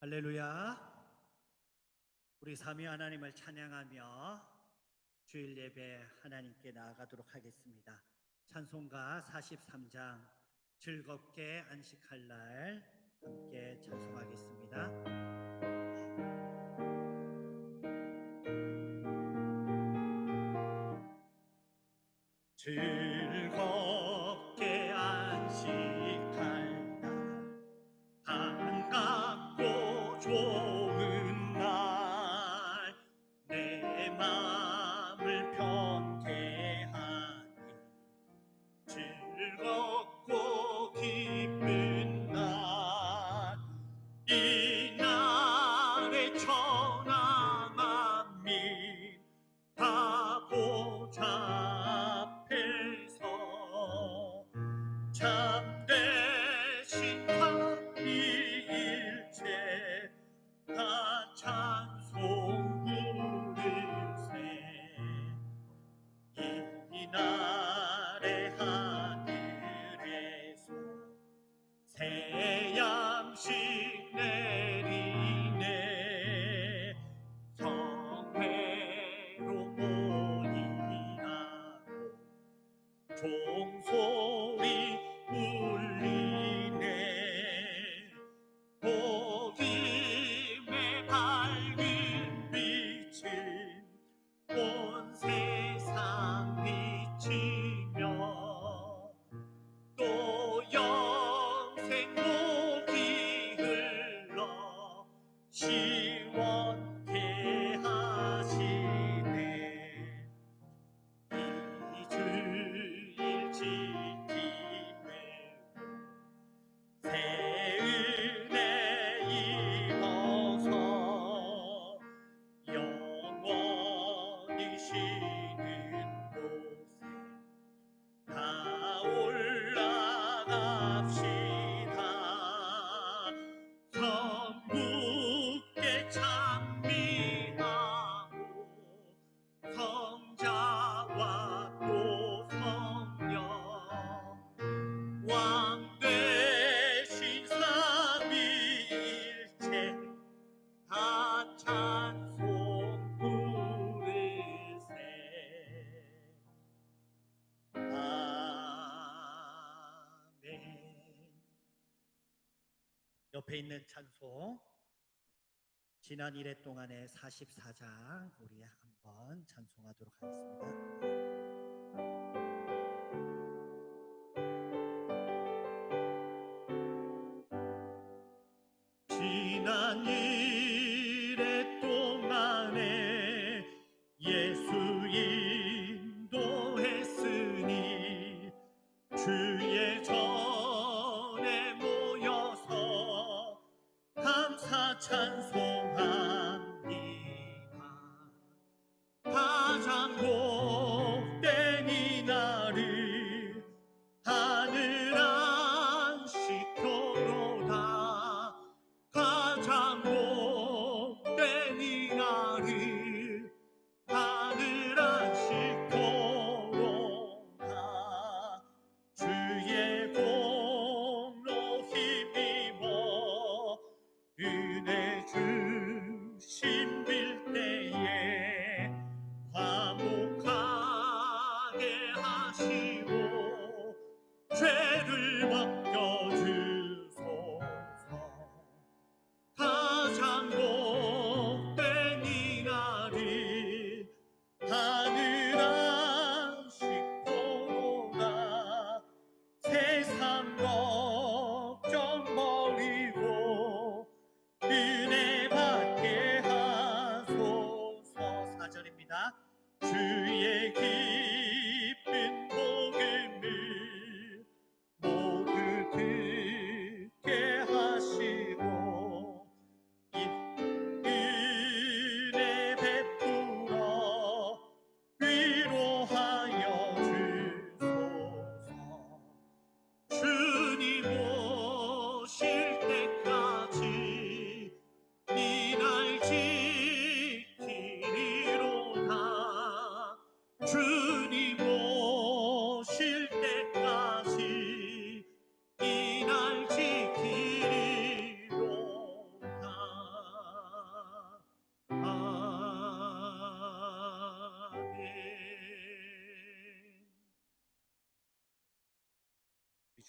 할렐루야. 우리 삼위 하나님을 찬양하며 주일 예배 하나님께 나아가도록 하겠습니다. 찬송가 43장 즐겁게 안식할 날 함께 찬송하겠습니다. 즐겁게 안식할 날 반갑고 좋은 날 내 마음을 편케 하니 즐겁고 기쁜 날 이 날에 천하 만민 다 보좌앞에서 참되신 삼위일체 다 찬송 부르세. 이 날의 하늘에서 새 양식 내리네. 성회로 모이하고 종소리 울리네. 복음의 밝은 빛은 온 세상 비치며 또 영생 목이 흘러 시원케 하시네. 이 주일 지킴을 새 은혜 입어서 영원히 쉬는 곳에 다 올라갑시다. 성부께 찬미하고 성자와 또 성령 왕 되신 삼위일체 다 찬송 부르세. 아멘. 옆에 있는 찬송 지난 1회 동안의 44장 우리 한번 찬송하도록 하겠습니다. 지난 1회 동안에 예수 인도했으니 주의 전에 모여서 감사 찬송합니다. 가장 복된 이 날을 하늘 안식토로다. 가장 복된 이 날을 하늘 안식토로다. 주의 공로 힘입어 은혜 주심 빌 때에 화목하게 하시고 죄를 벗겨주소서. 가장 복된 이 날을 하늘 안식토로다. 세상 걱정 버리고 은혜 받게 하소서. 4절입니다. 주의 기쁜 복음을 모두 듣게 하시고 은혜 베풀어 위로하여 주소서. 주님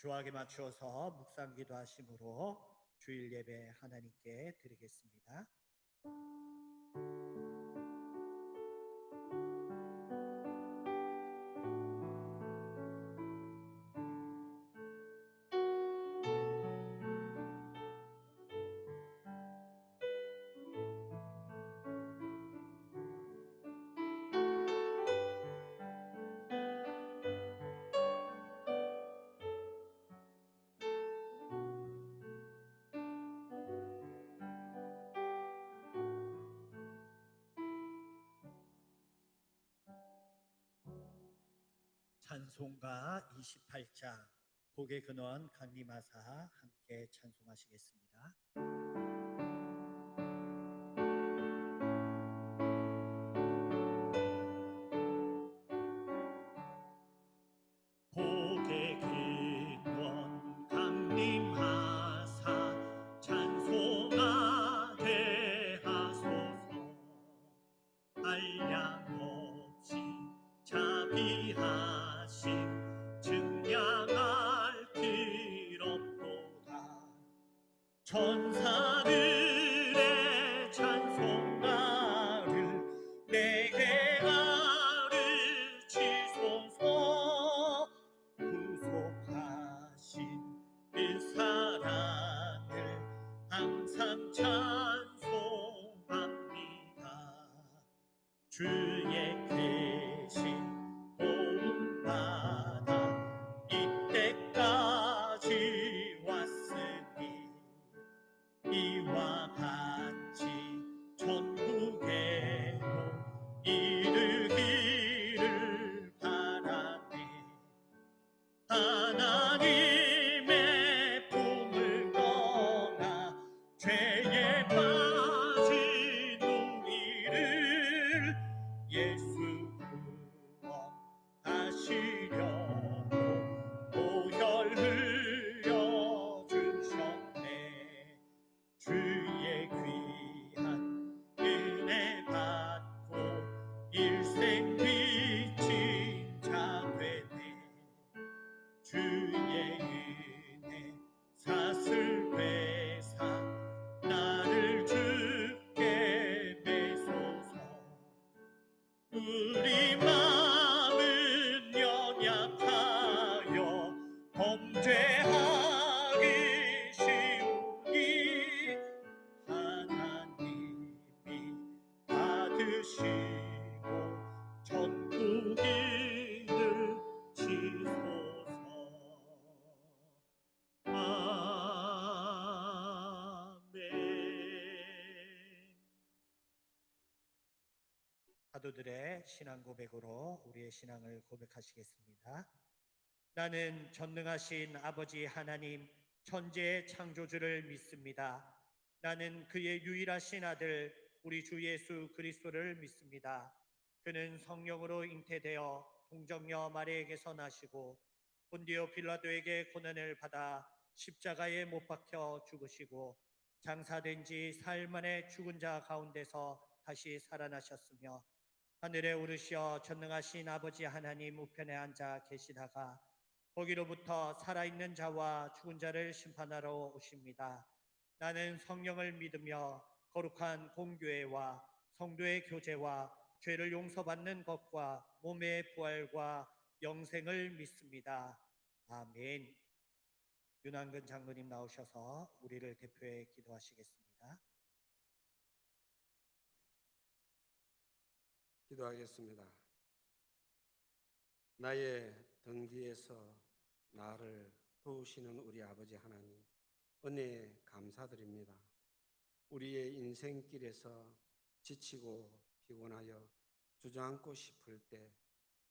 주악에 맞추어서 묵상기도 하심으로 주일 예배 하나님께 드리겠습니다. 찬송가 28장 복의 근원 강림하사 함께 찬송하시겠습니다. 복의 근원 강림하사 찬송하게 하소서. 한량 없이 자비하심 증량할 길 없도다. 천사들의 찬송가를 내게 가르치소서. 구속하신 그 사랑을 항상 찬송합니다. 주의 계신 도움받아 이때까지 왔으니 이와 같이 천국에도 이르기를 바라네. 하나님의 품을 떠나 죄에 빠진 우리를 예수 구원하시려고 보혈 흘려주셨네. 주의 귀한 은혜 받고 일생 비친 자 되네. 주의 은혜 사슬 회사 나를 주께 매소서. 우리 마음은 연약하여 범죄하기 쉬우니 하나님이 받으시고 천국 이르시소서. 아멘. 사도들의 신앙 고백으로 우리의 신앙을 고백하시겠습니다. 나는 전능하신 아버지 하나님 천지의 창조주를 믿습니다. 나는 그의 유일하신 아들 우리 주 예수 그리스도를 믿습니다. 그는 성령으로 잉태되어 동정녀 마리에게서 나시고 본디오 빌라도에게 고난을 받아 십자가에 못 박혀 죽으시고 장사된 지 사흘 만에 죽은 자 가운데서 다시 살아나셨으며 하늘에 오르시어 전능하신 아버지 하나님 우편에 앉아 계시다가 거기로부터 살아있는 자와 죽은 자를 심판하러 오십니다. 나는 성령을 믿으며 거룩한 공교회와 성도의 교제와 죄를 용서받는 것과 몸의 부활과 영생을 믿습니다. 아멘. 윤한근 장로님 나오셔서 우리를 대표해 기도하시겠습니다. 기도하겠습니다. 나의 등 뒤에서 나를 도우시는 우리 아버지 하나님, 은혜에 감사드립니다. 우리의 인생길에서 지치고 피곤하여 주저앉고 싶을 때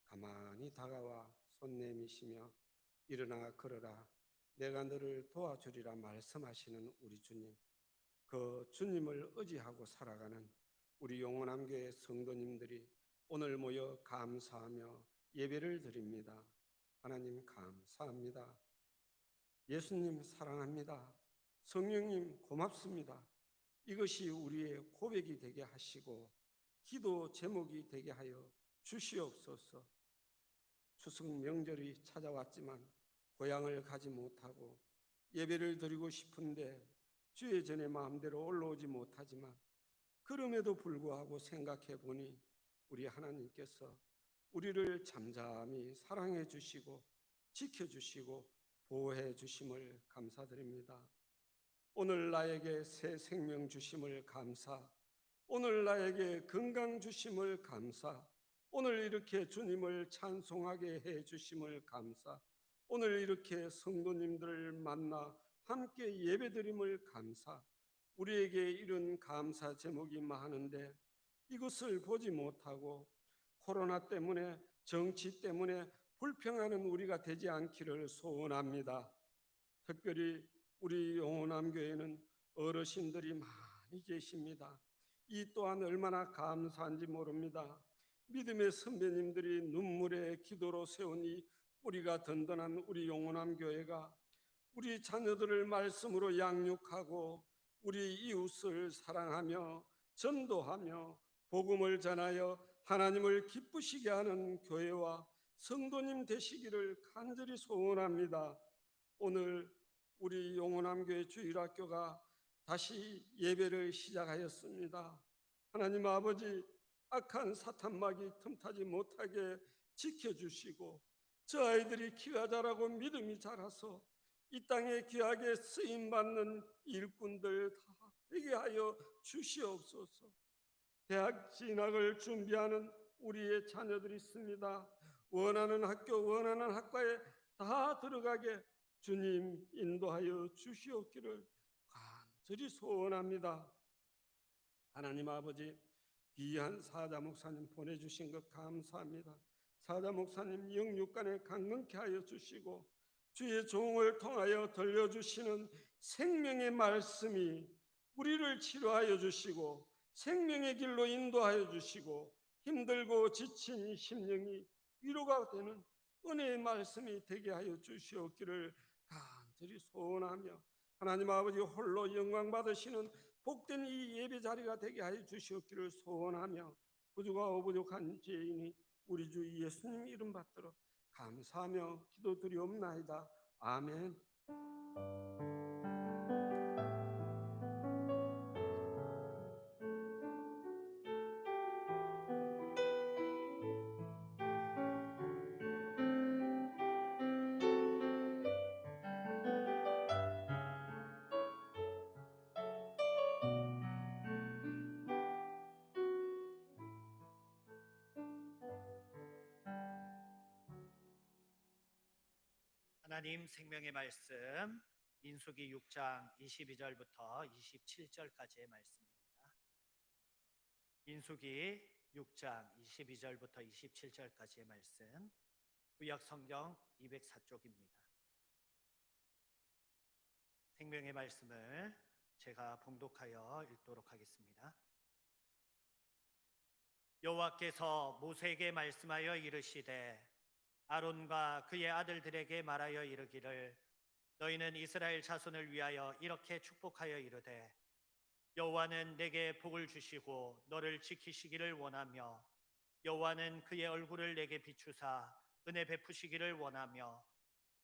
가만히 다가와 손 내미시며 일어나 걸어라, 내가 너를 도와주리라 말씀하시는 우리 주님, 그 주님을 의지하고 살아가는 우리 영원함교회 성도님들이 오늘 모여 감사하며 예배를 드립니다. 하나님 감사합니다. 예수님 사랑합니다. 성령님 고맙습니다. 이것이 우리의 고백이 되게 하시고 기도 제목이 되게 하여 주시옵소서. 추석 명절이 찾아왔지만 고향을 가지 못하고 예배를 드리고 싶은데 주의 전에 마음대로 올라오지 못하지만 그럼에도 불구하고 생각해 보니 우리 하나님께서 우리를 잠잠히 사랑해 주시고 지켜 주시고 보호해 주심을 감사드립니다. 오늘 나에게 새 생명 주심을 감사, 오늘 나에게 건강 주심을 감사, 오늘 이렇게 주님을 찬송하게 해 주심을 감사, 오늘 이렇게 성도님들을 만나 함께 예배드림을 감사, 우리에게 이런 감사 제목이 많은데 이것을 보지 못하고 코로나 때문에 정치 때문에 불평하는 우리가 되지 않기를 소원합니다. 특별히 우리 용호남교회는 어르신들이 많이 계십니다. 이 또한 얼마나 감사한지 모릅니다. 믿음의 선배님들이 눈물의 기도로 세운 이 뿌리가 든든한 우리 용호남교회가 우리 자녀들을 말씀으로 양육하고 우리 이웃을 사랑하며 전도하며 복음을 전하여 하나님을 기쁘시게 하는 교회와 성도님 되시기를 간절히 소원합니다. 오늘 우리 용호남교회 주일학교가 다시 예배를 시작하였습니다. 하나님 아버지, 악한 사탄막이 틈타지 못하게 지켜주시고 저 아이들이 키가 자라고 믿음이 자라서 이 땅에 귀하게 쓰임받는 일꾼들 다 되게 하여 주시옵소서. 대학 진학을 준비하는 우리의 자녀들이 있습니다. 원하는 학교, 원하는 학과에 다 들어가게 주님 인도하여 주시옵기를 간절히 소원합니다. 하나님 아버지, 귀한 사자 목사님 보내주신 것 감사합니다. 사자 목사님 영육간에 강건케 하여 주시고 주의 종을 통하여 들려주시는 생명의 말씀이 우리를 치료하여 주시고 생명의 길로 인도하여 주시고 힘들고 지친 심령이 위로가 되는 은혜의 말씀이 되게 하여 주시옵기를 간절히 소원하며 하나님 아버지 홀로 영광 받으시는 복된 이 예배 자리가 되게 하여 주시옵기를 소원하며 부족하고 부족한 죄인이 우리 주 예수님 이름 받들어 감사하며 기도드리옵나이다. 아멘. 하나님 생명의 말씀 민수기 6장 22절부터 27절까지의 말씀입니다. 민수기 6장 22절부터 27절까지의 말씀, 구약 성경 204쪽입니다. 생명의 말씀을 제가 봉독하여 읽도록 하겠습니다. 여호와께서 모세에게 말씀하여 이르시되 아론과 그의 아들들에게 말하여 이르기를 너희는 이스라엘 자손을 위하여 이렇게 축복하여 이르되 여호와는 내게 복을 주시고 너를 지키시기를 원하며 여호와는 그의 얼굴을 내게 비추사 은혜 베푸시기를 원하며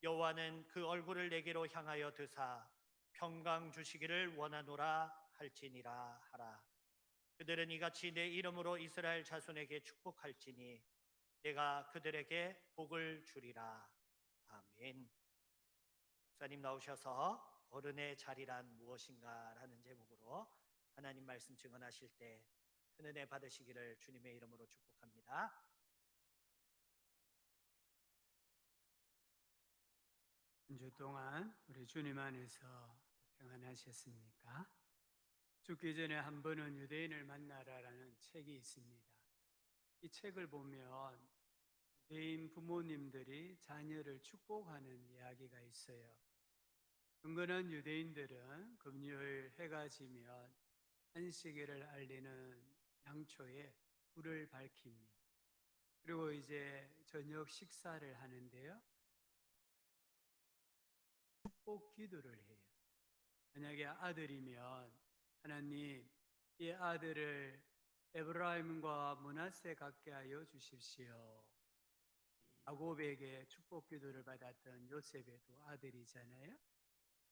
여호와는 그 얼굴을 내게로 향하여 드사 평강 주시기를 원하노라 할지니라 하라. 그들은 이같이 내 이름으로 이스라엘 자손에게 축복할지니 내가 그들에게 복을 주리라. 아멘. 목사님 나오셔서 어른의 자리란 무엇인가 라는 제목으로 하나님 말씀 증언하실 때 큰 은혜 받으시기를 주님의 이름으로 축복합니다. 한 주 동안 우리 주님 안에서 평안하셨습니까? 죽기 전에 한 번은 유대인을 만나라라는 책이 있습니다. 이 책을 보면 유대인 부모님들이 자녀를 축복하는 이야기가 있어요. 은근한 유대인들은 금요일 해가 지면 안식일을 알리는 양초에 불을 밝힙니다. 그리고 이제 저녁 식사를 하는데요, 축복 기도를 해요. 만약에 아들이면 하나님, 이 아들을 에브라임과 므낫세 갖게 하여 주십시오. 야곱에게 축복 기도를 받았던 요셉에도 아들이잖아요.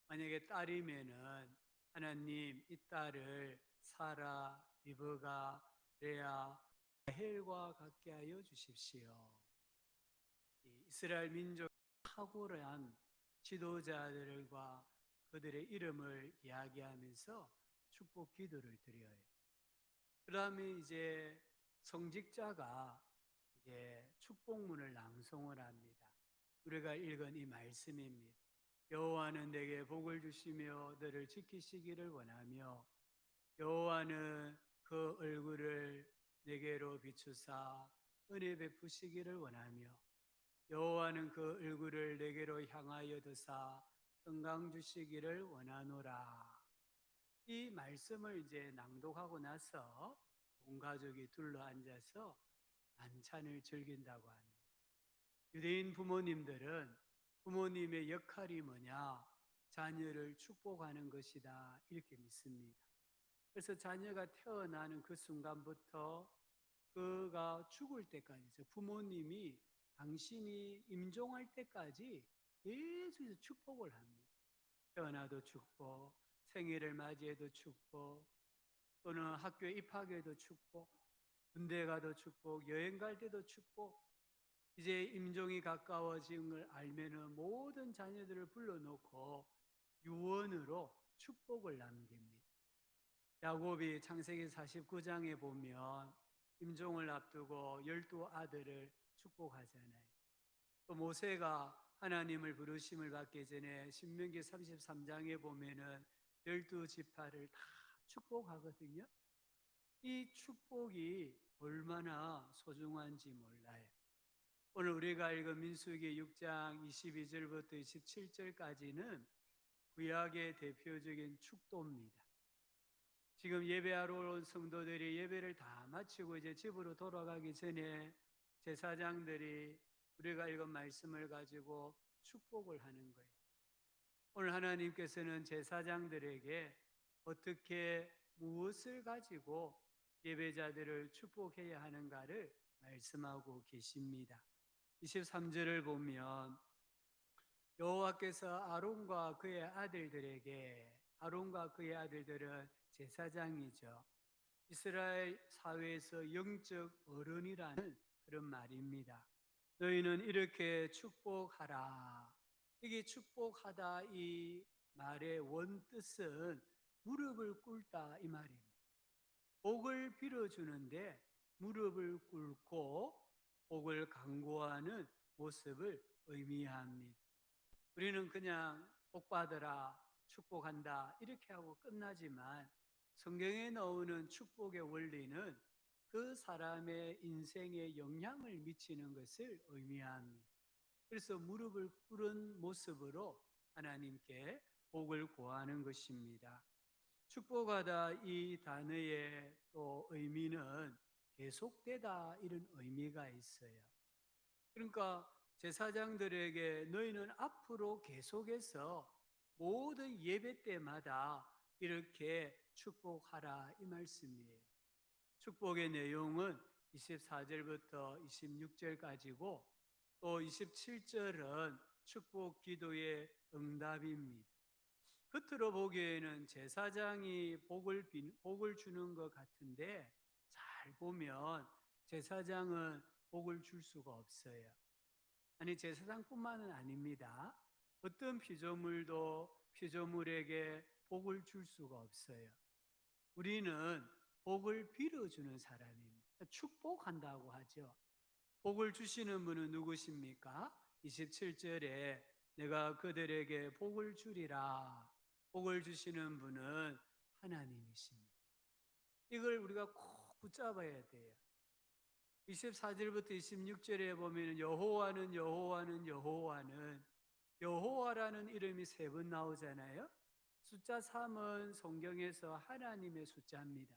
만약에 딸이면은 하나님 이 딸을 사라, 리브가, 레아, 라헬과 같게 하여 주십시오. 이 이스라엘 민족 탁월한 지도자들과 그들의 이름을 이야기하면서 축복 기도를 드려요. 그 다음에 이제 성직자가 이제 축복문을 낭송을 합니다. 우리가 읽은 이 말씀입니다. 여호와는 내게 복을 주시며 너를 지키시기를 원하며 여호와는 그 얼굴을 내게로 비추사 은혜 베푸시기를 원하며 여호와는 그 얼굴을 내게로 향하여 드사 평강 주시기를 원하노라. 이 말씀을 이제 낭독하고 나서 온 가족이 둘러 앉아서 만찬을 즐긴다고 합니다. 유대인 부모님들은 부모님의 역할이 뭐냐? 자녀를 축복하는 것이다. 이렇게 믿습니다. 그래서 자녀가 태어나는 그 순간부터 그가 죽을 때까지 부모님이 당신이 임종할 때까지 계속해서 축복을 합니다. 태어나도 축복, 생일을 맞이해도 축복, 또는 학교에 입학해도 축복, 군대 가도 축복, 여행 갈 때도 축복. 이제 임종이 가까워진 걸 알면은 모든 자녀들을 불러놓고 유언으로 축복을 남깁니다. 야곱이 창세기 49장에 보면 임종을 앞두고 12아들을 축복하잖아요. 또 모세가 하나님을 부르심을 받기 전에 신명기 33장에 보면은 12지파를 다 축복하거든요. 이 축복이 얼마나 소중한지 몰라요. 오늘 우리가 읽은 민수기 6장 22절부터 27절까지는 구약의 대표적인 축도입니다. 지금 예배하러 온 성도들이 예배를 다 마치고 이제 집으로 돌아가기 전에 제사장들이 우리가 읽은 말씀을 가지고 축복을 하는 거예요. 오늘 하나님께서는 제사장들에게 어떻게 무엇을 가지고 예배자들을 축복해야 하는가를 말씀하고 계십니다. 23절을 보면 여호와께서 아론과 그의 아들들에게, 아론과 그의 아들들은 제사장이죠. 이스라엘 사회에서 영적 어른이라는 그런 말입니다. 너희는 이렇게 축복하라. 이게 축복하다 이 말의 원뜻은 무릎을 꿇다 이 말입니다. 복을 빌어주는데 무릎을 꿇고 복을 간구하는 모습을 의미합니다. 우리는 그냥 복 받으라, 축복한다 이렇게 하고 끝나지만 성경에 나오는 축복의 원리는 그 사람의 인생에 영향을 미치는 것을 의미합니다. 그래서 무릎을 꿇은 모습으로 하나님께 복을 구하는 것입니다. 축복하다 이 단어의 또 의미는 계속되다 이런 의미가 있어요. 그러니까 제사장들에게 너희는 앞으로 계속해서 모든 예배 때마다 이렇게 축복하라 이 말씀이에요. 축복의 내용은 24절부터 26절까지고 또 27절은 축복 기도의 응답입니다. 겉으로 보기에는 제사장이 복을 주는 것 같은데 잘 보면 제사장은 복을 줄 수가 없어요. 아니 제사장뿐만은 아닙니다. 어떤 피조물도 피조물에게 복을 줄 수가 없어요. 우리는 복을 빌어주는 사람입니다. 축복한다고 하죠. 복을 주시는 분은 누구십니까? 27절에 내가 그들에게 복을 주리라. 복을 주시는 분은 하나님이십니다. 이걸 우리가 꼭 붙잡아야 돼요. 24절부터 26절에 보면 여호와는 여호와는 여호와는 여호와라는 이름이 3번 나오잖아요. 숫자 3은 성경에서 하나님의 숫자입니다.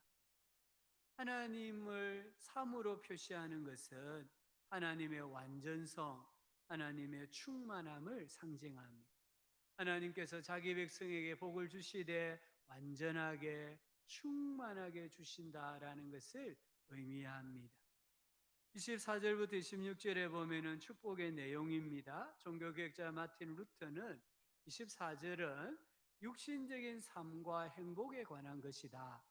하나님을 3으로 표시하는 것은 하나님의 완전성, 하나님의 충만함을 상징합니다. 하나님께서 자기 백성에게 복을 주시되 완전하게 충만하게 주신다라는 것을 의미합니다. 24절부터 26절에 보면은 축복의 내용입니다. 종교개혁자 마틴 루터는 24절은 육신적인 삶과 행복에 관한 것이다.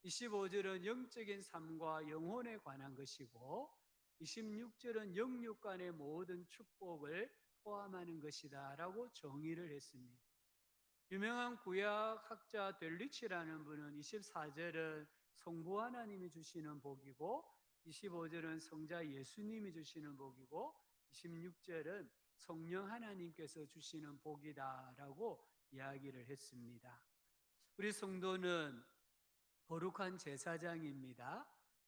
25절은 영적인 삶과 영혼에 관한 것이고 26절은 영육 간의 모든 축복을 포함하는 것이다 라고 정의를 했습니다. 유명한 구약학자 델리치라는 분은 24절은 성부 하나님이 주시는 복이고 25절은 성자 예수님이 주시는 복이고 26절은 성령 하나님께서 주시는 복이다라고 이야기를 했습니다. 우리 성도는 거룩한 제사장입니다.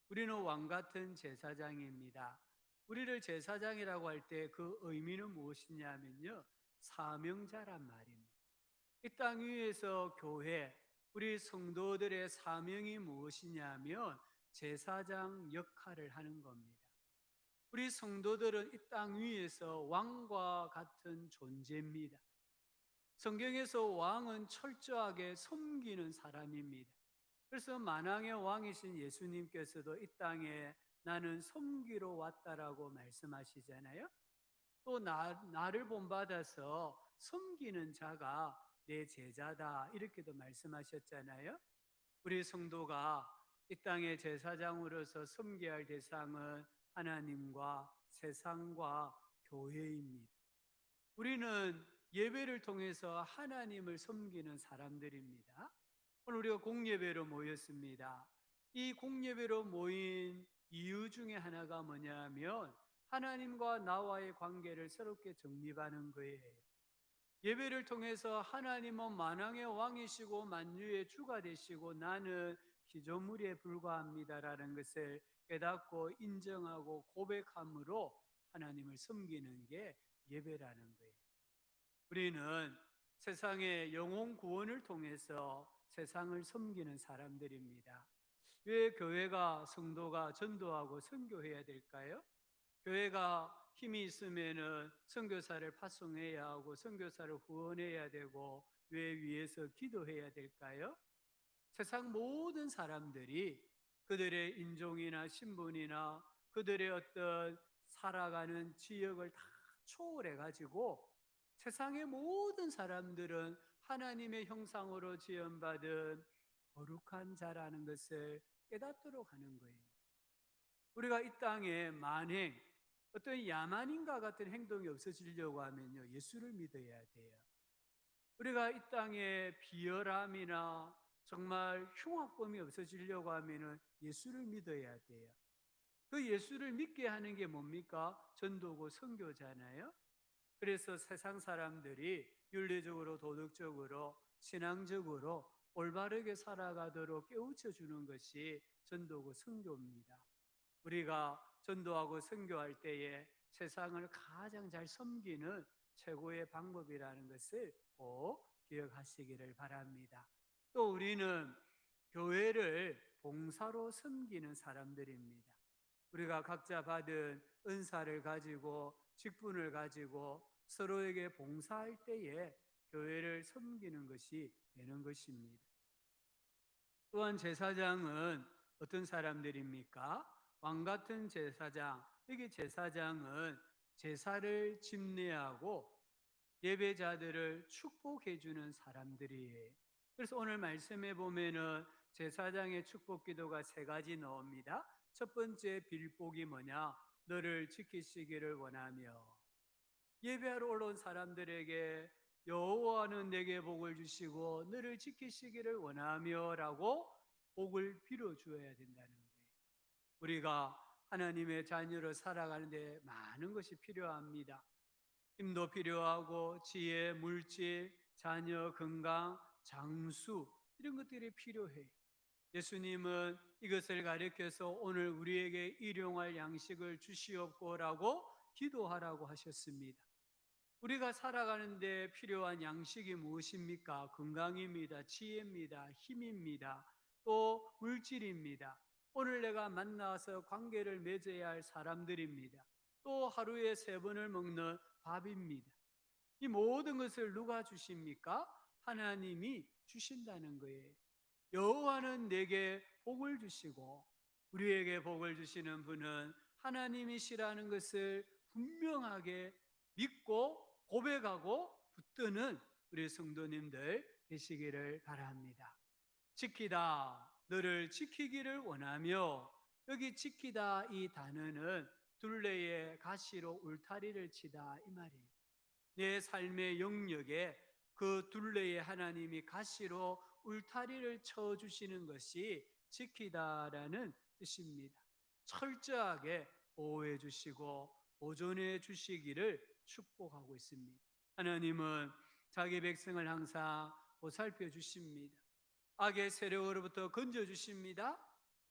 우리는 왕 같은 제사장입니다. 우리를 제사장이라고 할 때 그 의미는 무엇이냐면요, 사명자란 말입니다. 이 땅 위에서 교회, 우리 성도들의 사명이 무엇이냐면 제사장 역할을 하는 겁니다. 우리 성도들은 이 땅 위에서 왕과 같은 존재입니다. 성경에서 왕은 철저하게 섬기는 사람입니다. 그래서 만왕의 왕이신 예수님께서도 이 땅에 나는 섬기러 왔다라고 말씀하시잖아요. 또 나를 본받아서 섬기는 자가 내 제자다 이렇게도 말씀하셨잖아요. 우리 성도가 이 땅의 제사장으로서 섬겨야 할 대상은 하나님과 세상과 교회입니다. 우리는 예배를 통해서 하나님을 섬기는 사람들입니다. 오늘 우리가 공예배로 모였습니다. 이 공예배로 모인 이유 중에 하나가 뭐냐면 하나님과 나와의 관계를 새롭게 정립하는 거예요. 예배를 통해서 하나님은 만왕의 왕이시고 만유의 주가 되시고 나는 피조물에 불과합니다라는 것을 깨닫고 인정하고 고백함으로 하나님을 섬기는 게 예배라는 거예요. 우리는 세상의 영혼 구원을 통해서 세상을 섬기는 사람들입니다. 왜 교회가 성도가 전도하고 선교해야 될까요? 교회가 힘이 있으면은 선교사를 파송해야 하고 선교사를 후원해야 되고 왜 위에서 기도해야 될까요? 세상 모든 사람들이 그들의 인종이나 신분이나 그들의 어떤 살아가는 지역을 다 초월해 가지고 세상의 모든 사람들은 하나님의 형상으로 지음받은 거룩한 자라는 것을 깨닫도록 하는 거예요. 우리가 이 땅에 만행 어떤 야만인과 같은 행동이 없어지려고 하면요, 예수를 믿어야 돼요. 우리가 이 땅에 비열함이나 정말 흉악범이 없어지려고 하면은 예수를 믿어야 돼요. 그 예수를 믿게 하는 게 뭡니까? 전도고 선교잖아요. 그래서 세상 사람들이 윤리적으로, 도덕적으로, 신앙적으로 올바르게 살아가도록 깨우쳐 주는 것이 전도고 선교입니다. 우리가 전도하고 선교할 때에 세상을 가장 잘 섬기는 최고의 방법이라는 것을 꼭 기억하시기를 바랍니다. 또 우리는 교회를 봉사로 섬기는 사람들입니다. 우리가 각자 받은 은사를 가지고 직분을 가지고 서로에게 봉사할 때에 교회를 섬기는 것이 되는 것입니다. 또한 제사장은 어떤 사람들입니까? 왕 같은 제사장, 여기 제사장은 제사를 집례하고 예배자들을 축복해 주는 사람들이에요. 그래서 오늘 말씀에 보면은 제사장의 축복 기도가 3가지 나옵니다. 첫 번째 빌복이 뭐냐? 너를 지키시기를 원하며. 예배하러 올라온 사람들에게 여호와는 내게 복을 주시고 너를 지키시기를 원하며라고 복을 빌어 주어야 된다는 거예요. 우리가 하나님의 자녀로 살아가는데 많은 것이 필요합니다. 힘도 필요하고 지혜, 물질, 자녀, 건강, 장수 이런 것들이 필요해요. 예수님은 이것을 가르쳐서 오늘 우리에게 일용할 양식을 주시옵고라고 기도하라고 하셨습니다. 우리가 살아가는데 필요한 양식이 무엇입니까? 건강입니다. 지혜입니다. 힘입니다. 또 물질입니다. 오늘 내가 만나서 관계를 맺어야 할 사람들입니다. 또 하루에 3번을 먹는 밥입니다. 이 모든 것을 누가 주십니까? 하나님이 주신다는 거예요. 여호와는 내게 복을 주시고 우리에게 복을 주시는 분은 하나님이시라는 것을 분명하게 믿고 고백하고 붙드는 우리 성도님들 되시기를 바랍니다. 지키다, 너를 지키기를 원하며, 여기 지키다 이 단어는 둘레에 가시로 울타리를 치다 이 말이에요. 내 삶의 영역에 그 둘레에 하나님이 가시로 울타리를 쳐주시는 것이 지키다라는 뜻입니다. 철저하게 보호해 주시고 보존해 주시기를 축복하고 있습니다. 하나님은 자기 백성을 항상 보살펴 주십니다. 악의 세력으로부터 건져 주십니다.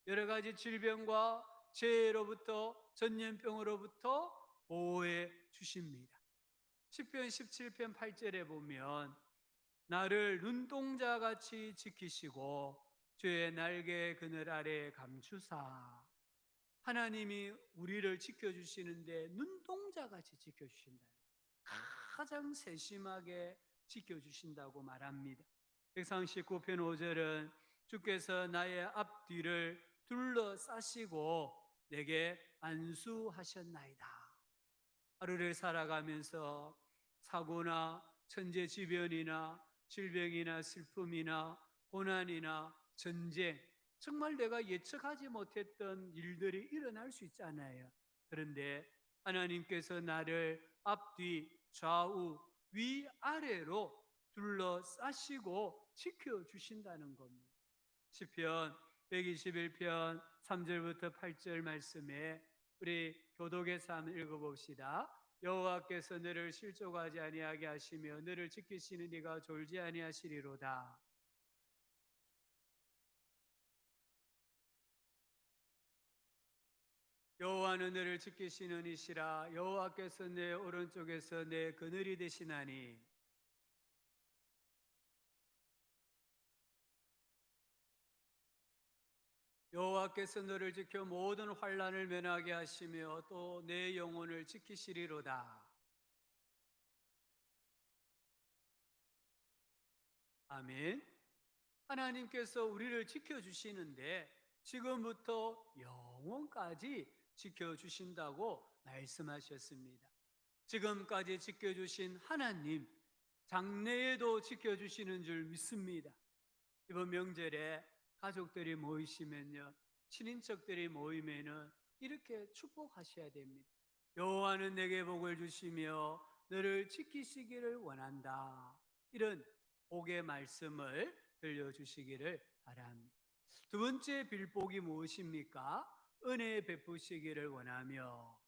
여러 가지 질병과 재해로부터, 전염병으로부터 보호해 주십니다. 시편 17편 8절에 보면 나를 눈동자같이 지키시고 주의 날개 그늘 아래 감추사, 하나님이 우리를 지켜주시는데 눈동자같이 지켜주신다. 가장 세심하게 지켜주신다고 말합니다. 139편 5절은 주께서 나의 앞뒤를 둘러싸시고 내게 안수하셨나이다. 하루를 살아가면서 사고나 천재지변이나 질병이나 슬픔이나 고난이나 전쟁, 정말 내가 예측하지 못했던 일들이 일어날 수 있잖아요. 그런데 하나님께서 나를 앞뒤, 좌우, 위아래로 둘러싸시고 지켜주신다는 겁니다. 시편 121편 3절부터 8절 말씀에 우리 교독에서 한번 읽어봅시다. 여호와께서 너를 실족하지 아니하게 하시며 너를 지키시는 이가 졸지 아니하시리로다. 여호와는 너를 지키시는 이시라. 여호와께서 내 오른쪽에서 내 그늘이 되시나니 여호와께서 너를 지켜 모든 환난을 면하게 하시며 또 내 영혼을 지키시리로다. 아멘. 하나님께서 우리를 지켜주시는데 지금부터 영원까지 지켜주신다고 말씀하셨습니다. 지금까지 지켜주신 하나님, 장래에도 지켜주시는 줄 믿습니다. 이번 명절에 가족들이 모이시면요, 친인척들이 모이면은 이렇게 축복하셔야 됩니다. 여호와는 내게 복을 주시며 너를 지키시기를 원한다. 이런 복의 말씀을 들려주시기를 바랍니다. 두 번째 빌복이 무엇입니까? 은혜 베푸시기를 원하며,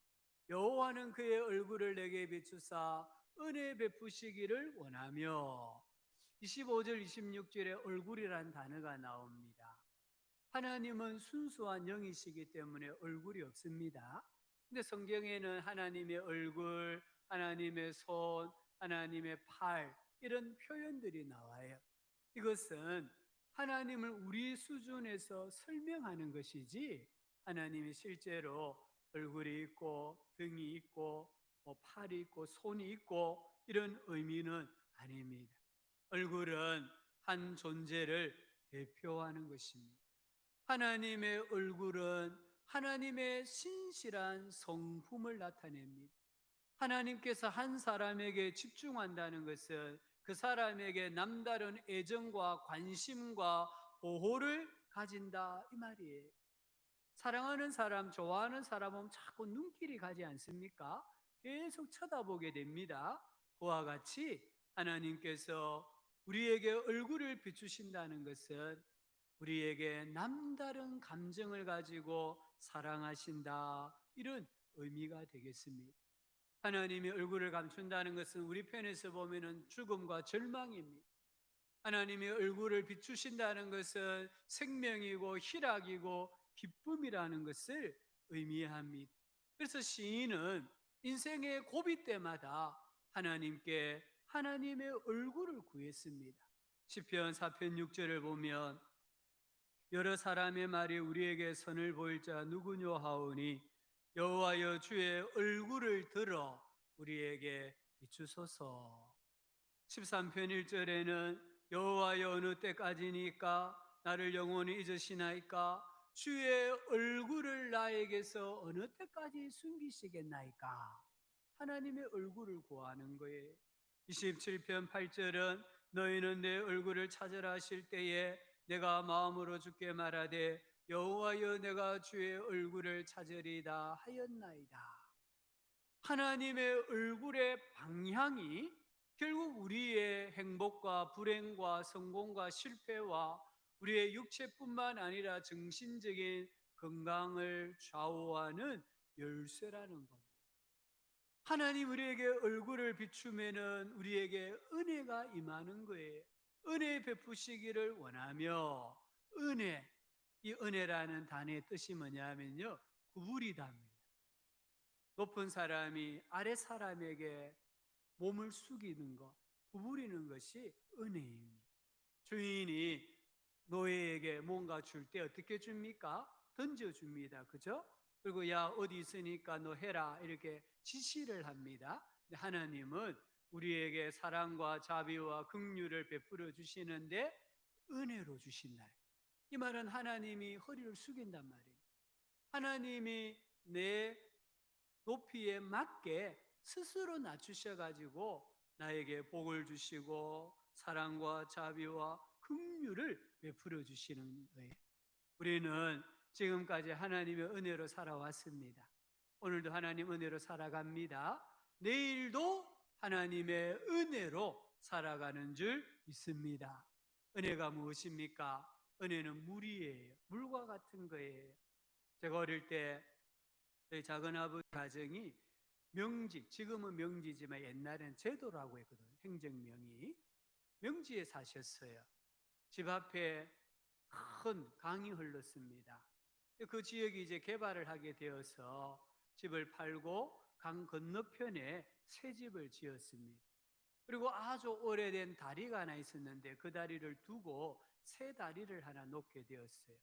여호와는 그의 얼굴을 내게 비추사 은혜 베푸시기를 원하며. 25절 26절에 얼굴이란 단어가 나옵니다. 하나님은 순수한 영이시기 때문에 얼굴이 없습니다. 근데 성경에는 하나님의 얼굴, 하나님의 손, 하나님의 팔, 이런 표현들이 나와요. 이것은 하나님을 우리 수준에서 설명하는 것이지 하나님이 실제로 얼굴이 있고 등이 있고 팔이 있고 손이 있고 이런 의미는 아닙니다. 얼굴은 한 존재를 대표하는 것입니다. 하나님의 얼굴은 하나님의 신실한 성품을 나타냅니다. 하나님께서 한 사람에게 집중한다는 것은 그 사람에게 남다른 애정과 관심과 보호를 가진다 이 말이에요. 사랑하는 사람, 좋아하는 사람은 자꾸 눈길이 가지 않습니까? 계속 쳐다보게 됩니다. 그와 같이 하나님께서 우리에게 얼굴을 비추신다는 것은 우리에게 남다른 감정을 가지고 사랑하신다, 이런 의미가 되겠습니다. 하나님이 얼굴을 감춘다는 것은 우리 편에서 보면 죽음과 절망입니다. 하나님이 얼굴을 비추신다는 것은 생명이고 희락이고 기쁨이라는 것을 의미합니다. 그래서 시인은 인생의 고비 때마다 하나님께 하나님의 얼굴을 구했습니다. 시편 4편 6절을 보면 여러 사람의 말이 우리에게 선을 보일 자 누구뇨 하오니 여호와여 주의 얼굴을 들어 우리에게 비추소서. 13편 1절에는 여호와여 어느 때까지니까 나를 영원히 잊으시나이까 주의 얼굴을 나에게서 어느 때까지 숨기시겠나이까? 하나님의 얼굴을 구하는 거예요. 27편 8절은 너희는 내 얼굴을 찾으라 하실 때에 내가 마음으로 주께 말하되 여호와여 내가 주의 얼굴을 찾으리다 하였나이다. 하나님의 얼굴의 방향이 결국 우리의 행복과 불행과 성공과 실패와 우리의 육체뿐만 아니라 정신적인 건강을 좌우하는 열쇠라는 겁니다. 하나님 우리에게 얼굴을 비추면은 우리에게 은혜가 임하는 거예요. 은혜 베푸시기를 원하며 은혜, 이 은혜라는 단어의 뜻이 뭐냐면요, 구부리다입니다. 높은 사람이 아래 사람에게 몸을 숙이는 것, 구부리는 것이 은혜입니다. 주인이 노예에게 뭔가 줄 때 어떻게 줍니까? 던져줍니다. 그죠? 그리고 야 어디 있으니까 너 해라 이렇게 지시를 합니다. 하나님은 우리에게 사랑과 자비와 긍휼을 베풀어 주시는데 은혜로 주신다. 이 말은 하나님이 허리를 숙인단 말이에요. 하나님이 내 높이에 맞게 스스로 낮추셔가지고 나에게 복을 주시고 사랑과 자비와 긍휼을 베풀어 주시는 거예요. 우리는 지금까지 하나님의 은혜로 살아왔습니다. 오늘도 하나님 은혜로 살아갑니다. 내일도 하나님의 은혜로 살아가는 줄 믿습니다. 은혜가 무엇입니까? 은혜는 물이에요. 물과 같은 거예요. 제가 어릴 때 저희 작은아버지 가정이 명지, 지금은 명지지만 옛날엔 제도라고 했거든요. 행정명이. 명지에 사셨어요. 집 앞에 큰 강이 흘렀습니다. 그 지역이 이제 개발을 하게 되어서 집을 팔고 강 건너편에 새 집을 지었습니다. 그리고 아주 오래된 다리가 하나 있었는데 그 다리를 두고 새 다리를 하나 놓게 되었어요.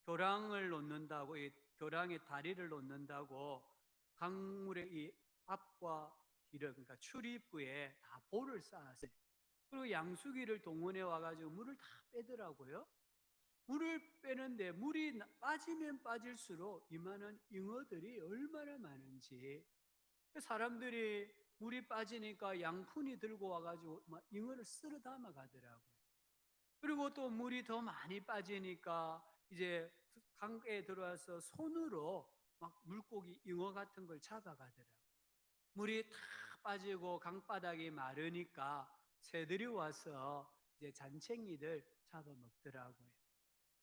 교량을 놓는다고, 이 교량에 다리를 놓는다고 강물의 이 앞과 뒤를, 그러니까 출입구에 다 볼을 쌓았어요. 그리고 양수기를 동원해 와가지고 물을 다 빼더라고요. 물을 빼는데 물이 빠지면 빠질수록 이만한 잉어들이 얼마나 많은지, 사람들이 물이 빠지니까 양푼이 들고 와가지고 막 잉어를 쓸어 담아 가더라고요. 그리고 또 물이 더 많이 빠지니까 이제 강에 들어와서 손으로 막 물고기 잉어 같은 걸 잡아가더라고요. 물이 다 빠지고 강바닥이 마르니까 새들이 와서 이제 잔챙이들 잡아먹더라고요.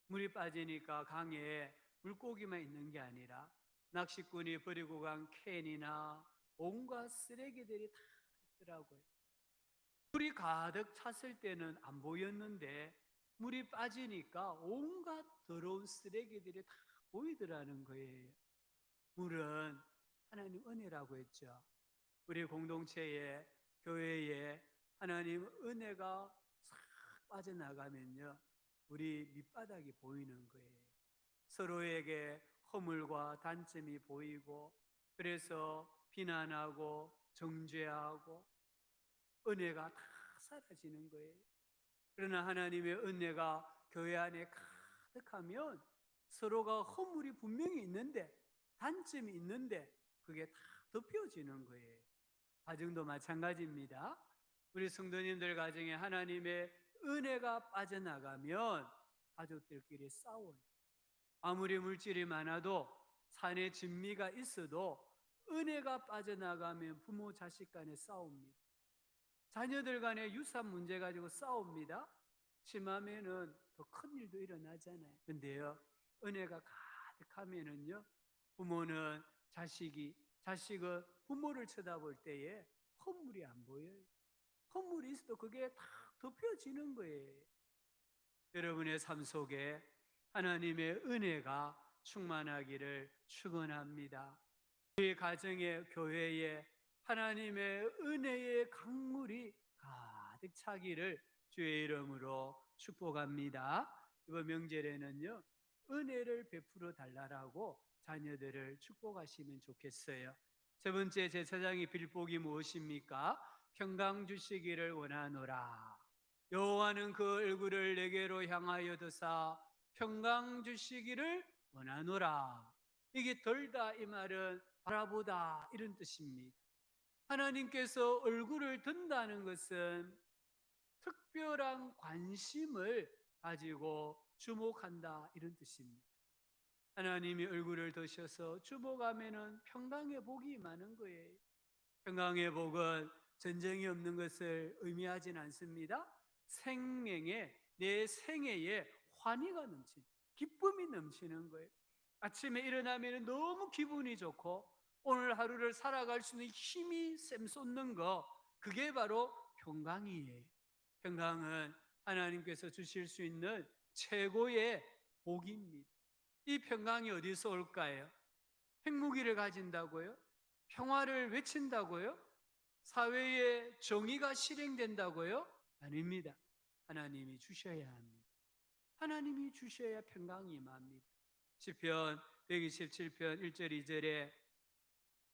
물이 빠지니까 강에 물고기만 있는 게 아니라 낚시꾼이 버리고 간 캔이나 온갖 쓰레기들이 다 있더라고요. 물이 가득 찼을 때는 안 보였는데 물이 빠지니까 온갖 더러운 쓰레기들이 다 보이더라는 거예요. 물은 하나님 은혜라고 했죠. 우리 공동체에, 교회에 하나님 은혜가 싹 빠져나가면요, 우리 밑바닥이 보이는 거예요. 서로에게 허물과 단점이 보이고, 그래서 비난하고 정죄하고 은혜가 다 사라지는 거예요. 그러나 하나님의 은혜가 교회 안에 가득하면 서로가 허물이 분명히 있는데, 단점이 있는데 그게 다 덮여지는 거예요. 가정도 마찬가지입니다. 우리 성도님들 가정에 하나님의 은혜가 빠져나가면 가족들끼리 싸워요. 아무리 물질이 많아도 산에 진미가 있어도 은혜가 빠져나가면 부모 자식 간에 싸웁니다. 자녀들 간에 유산 문제 가지고 싸웁니다. 심하면은 더 큰 일도 일어나잖아요. 근데요, 은혜가 가득하면은요, 부모는 자식은 부모를 쳐다볼 때에 헛물이 안 보여요. 헛물이 있어도 그게 다 덮여지는 거예요. 여러분의 삶 속에 하나님의 은혜가 충만하기를 축원합니다. 우리 가정의, 교회에 하나님의 은혜의 강물이 가득 차기를 주의 이름으로 축복합니다. 이번 명절에는요, 은혜를 베풀어 달라고 자녀들을 축복하시면 좋겠어요. 세 번째 제사장이 빌 복이 무엇입니까? 평강 주시기를 원하노라. 여호와는 그 얼굴을 내게로 향하여 드사 평강 주시기를 원하노라. 이게 덜다 이 말은 바라보다 이런 뜻입니다. 하나님께서 얼굴을 든다는 것은 특별한 관심을 가지고 주목한다 이런 뜻입니다. 하나님이 얼굴을 드셔서 주목하면은 평강의 복이 많은 거예요. 평강의 복은 전쟁이 없는 것을 의미하진 않습니다. 생명에, 내 생애에 환희가 넘치는, 기쁨이 넘치는 거예요. 아침에 일어나면 너무 기분이 좋고 오늘 하루를 살아갈 수 있는 힘이 샘솟는 거, 그게 바로 평강이에요. 평강은 하나님께서 주실 수 있는 최고의 복입니다. 이 평강이 어디서 올까요? 핵무기를 가진다고요? 평화를 외친다고요? 사회에 정의가 실행된다고요? 아닙니다. 하나님이 주셔야 합니다. 하나님이 주셔야 평강이 임합니다. 시편 127편 1절 2절에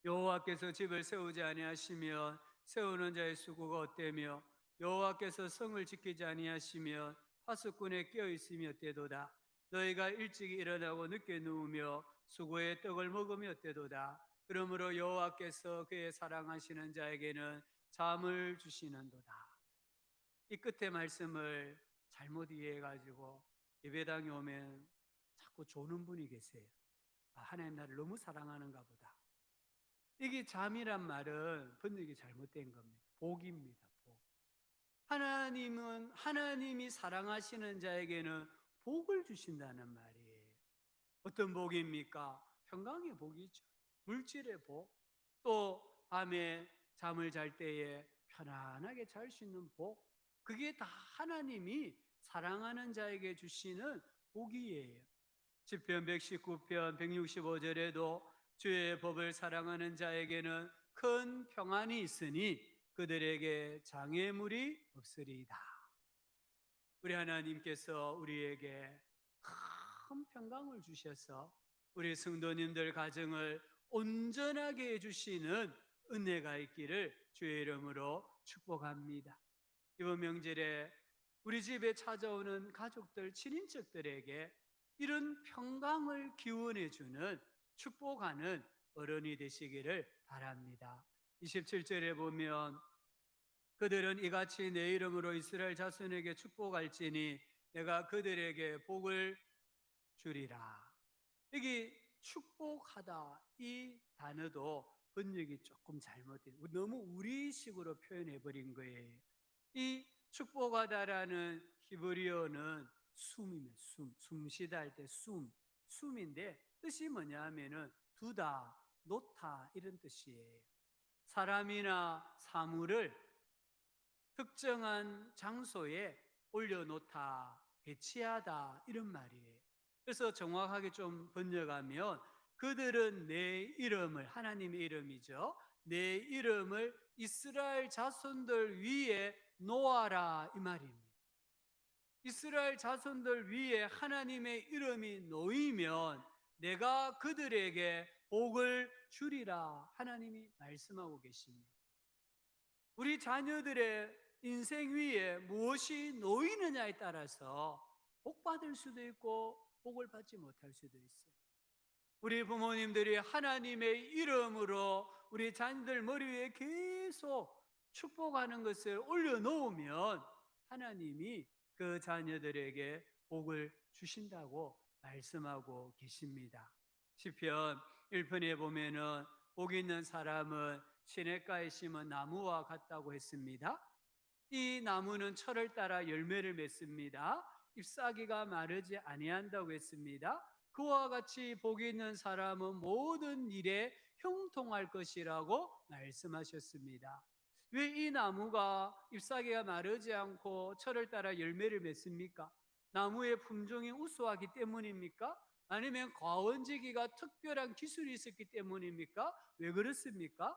여호와께서 집을 세우지 아니하시면 세우는 자의 수고가 헛되며 여호와께서 성을 지키지 아니하시면 파수꾼의 깨어 있음이 헛되도다. 너희가 일찍 일어나고 늦게 누우며 수고의 떡을 먹으며 헛되도다. 그러므로 여호와께서 그의 사랑하시는 자에게는 잠을 주시는도다. 이 끝의 말씀을 잘못 이해해가지고 예배당에 오면 자꾸 조는 분이 계세요. 하나님 나를 너무 사랑하는가 보다. 이게 잠이란 말은 번역이 잘못된 겁니다. 복입니다. 복. 하나님은 하나님이 사랑하시는 자에게는 복을 주신다는 말이에요. 어떤 복입니까? 평강의 복이죠. 물질의 복, 또 밤에 잠을 잘 때에 편안하게 잘 수 있는 복, 그게 다 하나님이 사랑하는 자에게 주시는 복이에요. 시편 119편 165절에도 주의 법을 사랑하는 자에게는 큰 평안이 있으니 그들에게 장애물이 없으리이다. 우리 하나님께서 우리에게 큰 평강을 주셔서 우리 성도님들 가정을 온전하게 해주시는 은혜가 있기를 주의 이름으로 축복합니다. 이번 명절에 우리 집에 찾아오는 가족들, 친인척들에게 이런 평강을 기원해주는, 축복하는 어른이 되시기를 바랍니다. 27절에 보면 그들은 이같이 내 이름으로 이스라엘 자손에게 축복할지니 내가 그들에게 복을 주리라. 여기 축복하다 이 단어도 번역이 조금 잘못된, 너무 우리식으로 표현해버린 거예요. 이 축복하다라는 히브리어는 숨이면 숨 쉬다 할 때 숨인데 뜻이 뭐냐 하면은 두다, 놓다 이런 뜻이에요. 사람이나 사물을 특정한 장소에 올려놓다, 배치하다 이런 말이에요. 그래서 정확하게 좀 번역하면 그들은 내 이름을, 하나님의 이름이죠, 내 이름을 이스라엘 자손들 위에 놓아라 이 말입니다. 이스라엘 자손들 위에 하나님의 이름이 놓이면 내가 그들에게 복을 주리라 하나님이 말씀하고 계십니다. 우리 자녀들의 인생 위에 무엇이 놓이느냐에 따라서 복 받을 수도 있고 복을 받지 못할 수도 있어요. 우리 부모님들이 하나님의 이름으로 우리 자녀들 머리 위에 계속 축복하는 것을 올려놓으면 하나님이 그 자녀들에게 복을 주신다고 말씀하고 계십니다. 시편 1편에 보면은 복 있는 사람은 시냇가에 심은 나무와 같다고 했습니다. 이 나무는 철을 따라 열매를 맺습니다. 잎사귀가 마르지 아니한다고 했습니다. 그와 같이 복 있는 사람은 모든 일에 형통할 것이라고 말씀하셨습니다. 왜 이 나무가 잎사귀가 마르지 않고 철을 따라 열매를 맺습니까? 나무의 품종이 우수하기 때문입니까? 아니면 과원지기가 특별한 기술이 있었기 때문입니까? 왜 그렇습니까?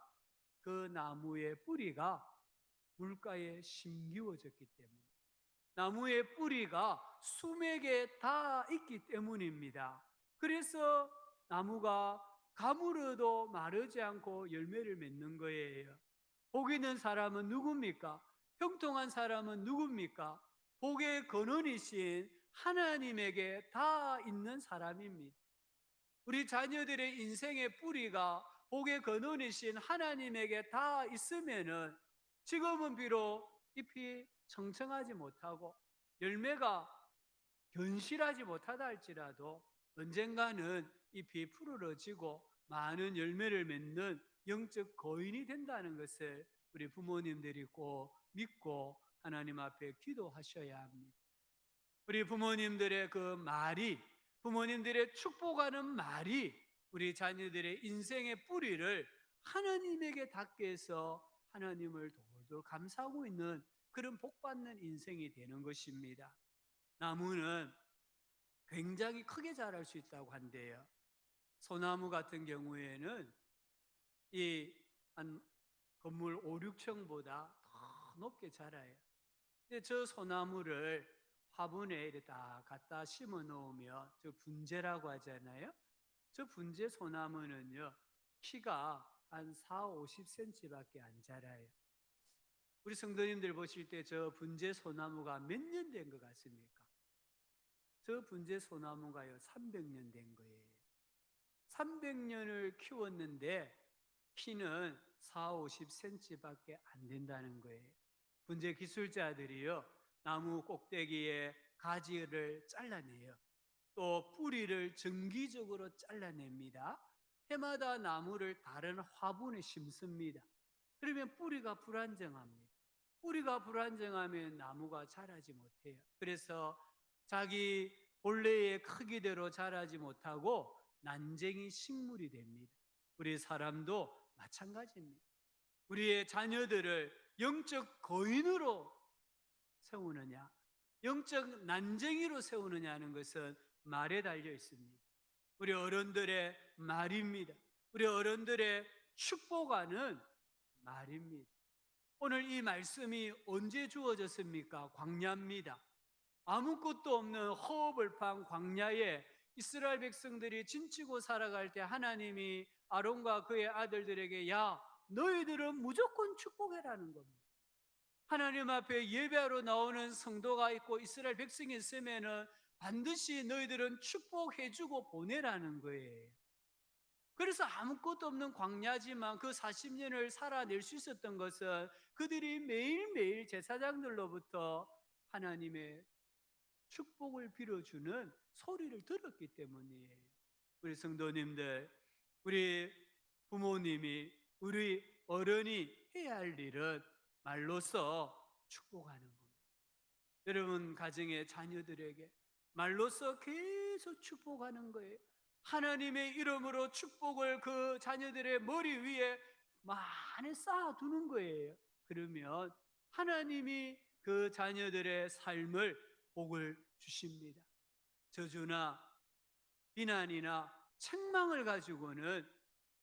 그 나무의 뿌리가 물가에 심기워졌기 때문에, 나무의 뿌리가 수맥에 닿아 있기 때문입니다. 그래서 나무가 가물어도 마르지 않고 열매를 맺는 거예요. 복 있는 사람은 누굽니까? 형통한 사람은 누굽니까? 복의 근원이신 하나님에게 다 있는 사람입니다. 우리 자녀들의 인생의 뿌리가 복의 근원이신 하나님에게 다 있으면은 지금은 비록 잎이 청청하지 못하고 열매가 견실하지 못하다 할지라도 언젠가는 잎이 푸르러지고 많은 열매를 맺는 영적 거인이 된다는 것을 우리 부모님들이 꼭 믿고 하나님 앞에 기도하셔야 합니다. 우리 부모님들의 그 말이, 부모님들의 축복하는 말이 우리 자녀들의 인생의 뿌리를 하나님에게 닿게 해서 하나님을 돌돌 감사하고 있는 그런 복받는 인생이 되는 것입니다. 나무는 굉장히 크게 자랄 수 있다고 한대요. 소나무 같은 경우에는 한 건물 5, 6층보다 더 높게 자라요. 근데 저 소나무를 화분에 이렇게 다 갖다 심어 놓으면 저 분재라고 하잖아요. 저 분재 소나무는요, 키가 한 4, 50cm밖에 안 자라요. 우리 성도님들 보실 때 저 분재 소나무가 몇 년 된 것 같습니까? 저 분재 소나무가요, 300년 된 거예요. 300년을 키웠는데 키는 4, 50cm밖에 안 된다는 거예요. 분재 기술자들이요, 나무 꼭대기에 가지를 잘라내요. 또 뿌리를 정기적으로 잘라냅니다. 해마다 나무를 다른 화분에 심습니다. 그러면 뿌리가 불안정합니다. 뿌리가 불안정하면 나무가 자라지 못해요. 그래서 자기 본래의 크기대로 자라지 못하고 난쟁이 식물이 됩니다. 우리 사람도 마찬가지입니다. 우리의 자녀들을 영적 거인으로 세우느냐, 영적 난쟁이로 세우느냐 하는 것은 말에 달려 있습니다. 우리 어른들의 말입니다. 우리 어른들의 축복하는 말입니다. 오늘 이 말씀이 언제 주어졌습니까? 광야입니다. 아무것도 없는 허허벌판 광야에 이스라엘 백성들이 진치고 살아갈 때 하나님이 아론과 그의 아들들에게 야, 너희들은 무조건 축복해라는 겁니다. 하나님 앞에 예배하러 나오는 성도가 있고 이스라엘 백성이 있으면은 반드시 너희들은 축복해주고 보내라는 거예요. 그래서 아무것도 없는 광야지만 그 40년을 살아낼 수 있었던 것은 그들이 매일매일 제사장들로부터 하나님의 축복을 빌어주는 소리를 들었기 때문이에요. 우리 성도님들, 우리 부모님이, 우리 어른이 해야 할 일은 말로써 축복하는 겁니다. 여러분 가정의 자녀들에게 말로써 계속 축복하는 거예요. 하나님의 이름으로 축복을 그 자녀들의 머리 위에 많이 쌓아두는 거예요. 그러면 하나님이 그 자녀들의 삶을 복을 주십니다. 저주나 비난이나 책망을 가지고는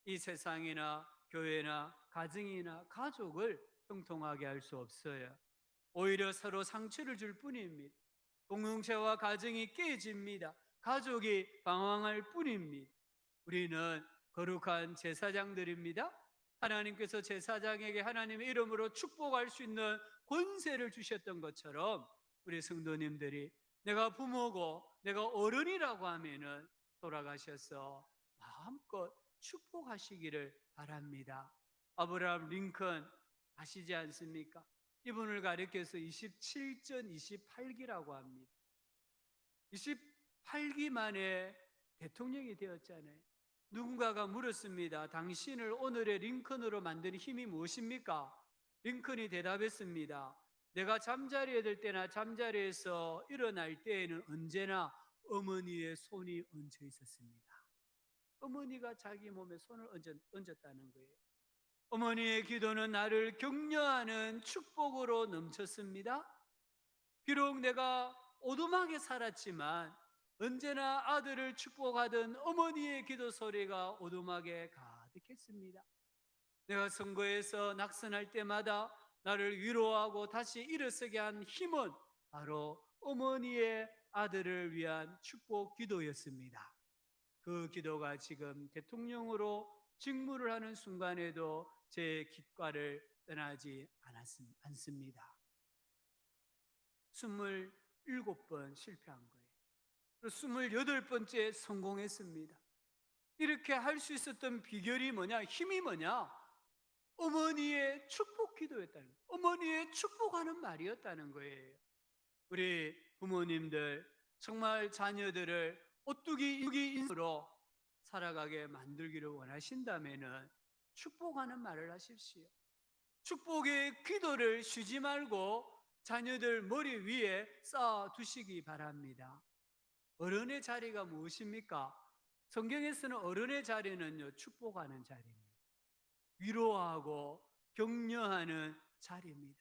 이 세상이나 교회나 가정이나 가족을 형통하게 할 수 없어요. 오히려 서로 상처를 줄 뿐입니다. 공동체와 가정이 깨집니다. 가족이 방황할 뿐입니다. 우리는 거룩한 제사장들입니다. 하나님께서 제사장에게 하나님의 이름으로 축복할 수 있는 권세를 주셨던 것처럼 우리 성도님들이 내가 부모고 내가 어른이라고 하면은 돌아가셔서 마음껏 축복하시기를 바랍니다. 아브라함 링컨 아시지 않습니까? 이분을 가리켜서 27전 28기라고 합니다. 28기 만에 대통령이 되었잖아요. 누군가가 물었습니다. 당신을 오늘의 링컨으로 만든 힘이 무엇입니까? 링컨이 대답했습니다. 내가 잠자리에 들 때나 잠자리에서 일어날 때에는 언제나 어머니의 손이 얹혀 있었습니다. 어머니가 자기 몸에 손을 얹었다는 거예요. 어머니의 기도는 나를 격려하는 축복으로 넘쳤습니다. 비록 내가 오두막에 살았지만 언제나 아들을 축복하던 어머니의 기도 소리가 오두막에 가득했습니다. 내가 선거에서 낙선할 때마다 나를 위로하고 다시 일어서게 한 힘은 바로 어머니의 아들을 위한 축복 기도였습니다. 그 기도가 지금 대통령으로 직무를 하는 순간에도 제 깃과를 떠나지 않습니다. 27번 실패한 거예요. 28번째 성공했습니다. 이렇게 할 수 있었던 비결이 뭐냐? 힘이 뭐냐? 어머니의 축복 기도였다는 거예요. 어머니의 축복하는 말이었다는 거예요. 우리 부모님들 정말 자녀들을 오뚜기 인으로 살아가게 만들기를 원하신다면은 축복하는 말을 하십시오. 축복의 기도를 쉬지 말고 자녀들 머리 위에 쌓아 두시기 바랍니다. 어른의 자리가 무엇입니까? 성경에서는 어른의 자리는요, 축복하는 자리입니다. 위로하고 격려하는 자리입니다.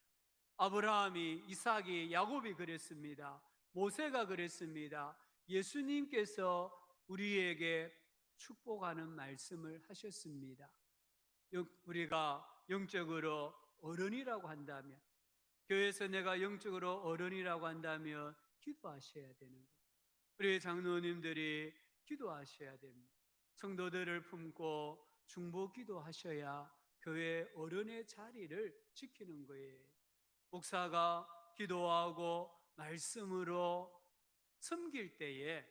아브라함이, 이삭이, 야곱이 그랬습니다. 모세가 그랬습니다. 예수님께서 우리에게 축복하는 말씀을 하셨습니다. 우리가 영적으로 어른이라고 한다면, 교회에서 내가 영적으로 어른이라고 한다면 기도하셔야 되는 거예요. 우리 장로님들이 기도하셔야 됩니다. 성도들을 품고 중보 기도하셔야 교회 어른의 자리를 지키는 거예요. 목사가 기도하고 말씀으로 섬길 때에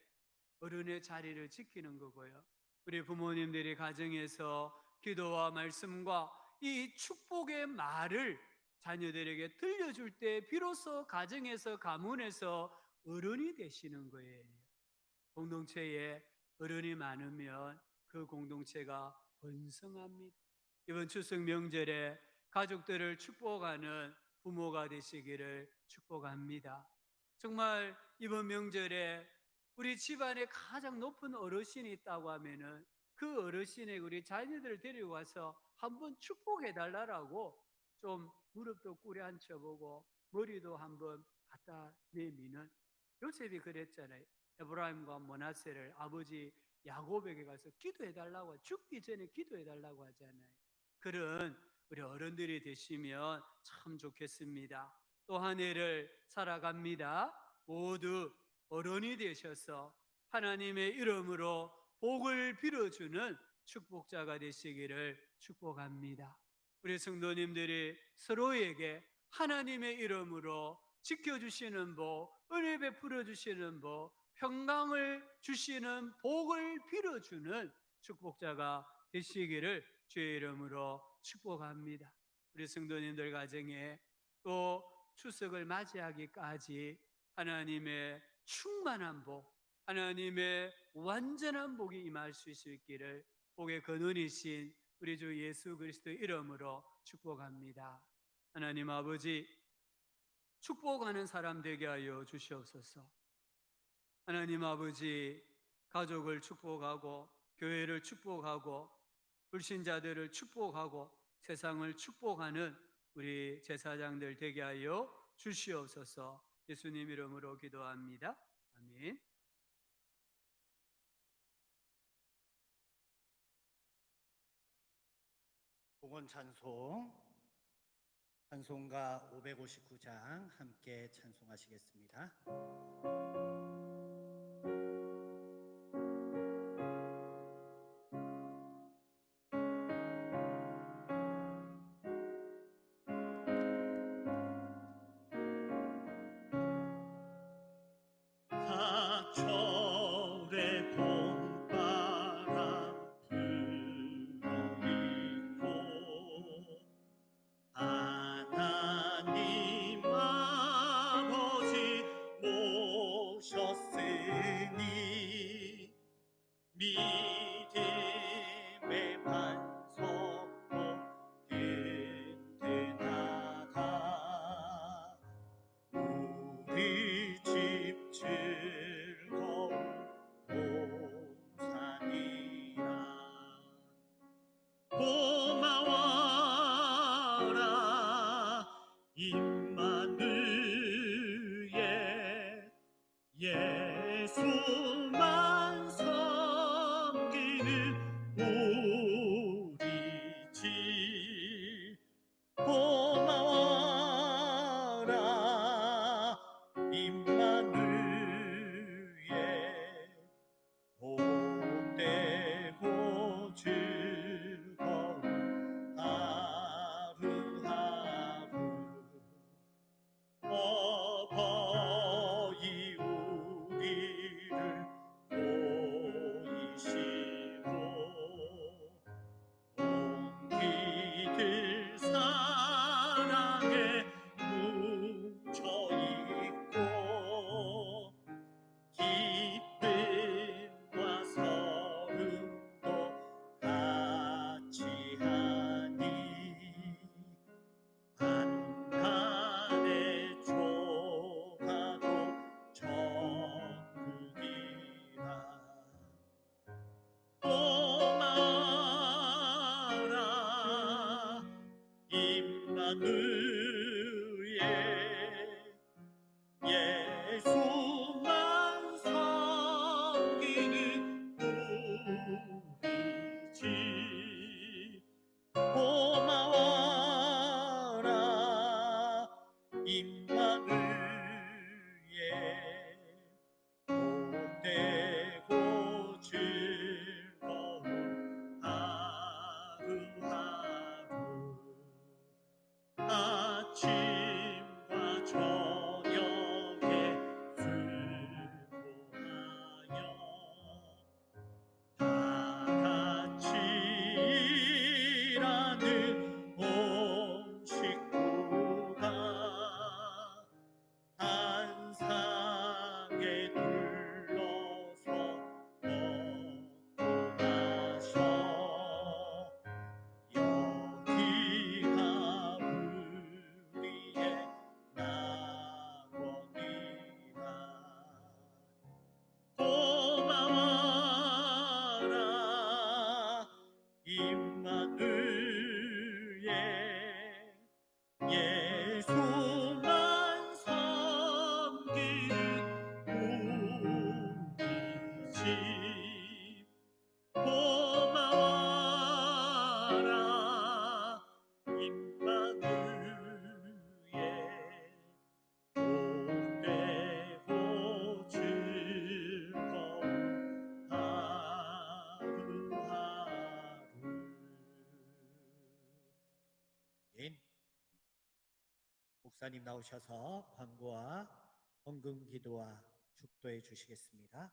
어른의 자리를 지키는 거고요. 우리 부모님들이 가정에서 기도와 말씀과 이 축복의 말을 자녀들에게 들려줄 때 비로소 가정에서, 가문에서 어른이 되시는 거예요. 공동체에 어른이 많으면 그 공동체가 번성합니다. 이번 추석 명절에 가족들을 축복하는 부모가 되시기를 축복합니다. 정말 이번 명절에 우리 집안에 가장 높은 어르신이 있다고 하면은 그 어르신의 우리 자녀들을 데리고 와서 한번 축복해 달라고 좀 무릎도 꿇여 앉혀보고 머리도 한번 갖다 내미는, 요셉이 그랬잖아요. 에브라임과 므낫세를 아버지 야곱에게 가서 기도해 달라고, 죽기 전에 기도해 달라고 하잖아요. 그런 우리 어른들이 되시면 참 좋겠습니다. 또 한 해를 살아갑니다. 모두 어른이 되셔서 하나님의 이름으로 복을 빌어주는 축복자가 되시기를 축복합니다. 우리 성도님들이 서로에게 하나님의 이름으로 지켜주시는 복, 은혜 베풀어 주시는 복, 평강을 주시는 복을 빌어주는 축복자가 되시기를 주의 이름으로 축복합니다. 우리 성도님들 가정에 또 추석을 맞이하기까지 하나님의 충만한 복, 하나님의 완전한 복이 임할 수 있기를 복의 근원이신 우리 주 예수 그리스도의 이름으로 축복합니다. 하나님 아버지, 축복하는 사람 되게 하여 주시옵소서. 하나님 아버지, 가족을 축복하고 교회를 축복하고 불신자들을 축복하고 세상을 축복하는 우리 제사장들 되게 하여 주시옵소서. 예수님 이름으로 기도합니다. 아멘. 복원 찬송가 559장 함께 찬송하시겠습니다. 사철의 봄바람 불어있고 하나님 아버지 모셨으니 믿음의 반석도 든든하다. 우리 집 즐거운 동산이라. 고마워라 임마누엘, 예수만 섬기는 우리 집. 고마워라 임마누엘, 복되고 즐거운 하루하루. 어버이 우리를 고마워라 임마누엘 복되고 즐거운 하루하루. 목사님 나오셔서 광고와 헌금 기도와 축도해 주시겠습니다.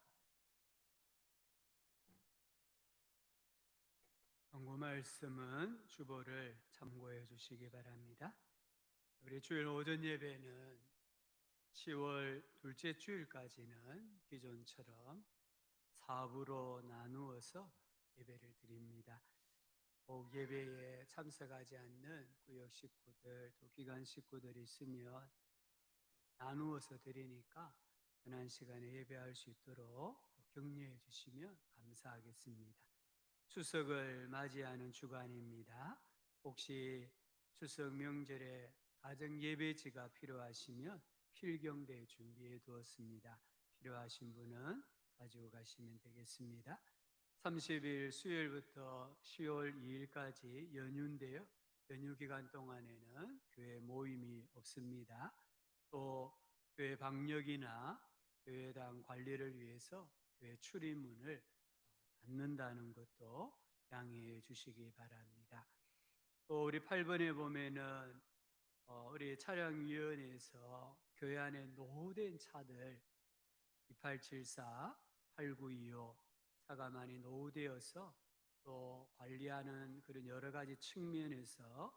광고 말씀은 주보를 참고해 주시기 바랍니다. 우리 주일 오전 예배는 10월 둘째 주일까지는 기존처럼 사부로 나누어서 예배를 드립니다. 꼭 예배에 참석하지 않는 구역 식구들 또 기관 식구들이 있으면 나누어서 드리니까 편한 시간에 예배할 수 있도록 격려해 주시면 감사하겠습니다. 추석을 맞이하는 주간입니다. 혹시 추석 명절에 가정 예배지가 필요하시면 필경대 준비해 두었습니다. 필요하신 분은 가지고 가시면 되겠습니다. 30일 수요일부터 10월 2일까지 연휴인데요. 연휴 기간 동안에는 교회 모임이 없습니다. 또 교회 방역이나 교회당 관리를 위해서 교회 출입문을 닫는다는 것도 양해해 주시기 바랍니다. 또 우리 8번에 보면은 우리 차량위원회에서 교회 안에 노후된 차들 2874, 8925 차가 많이 노후되어서 또 관리하는 그런 여러 가지 측면에서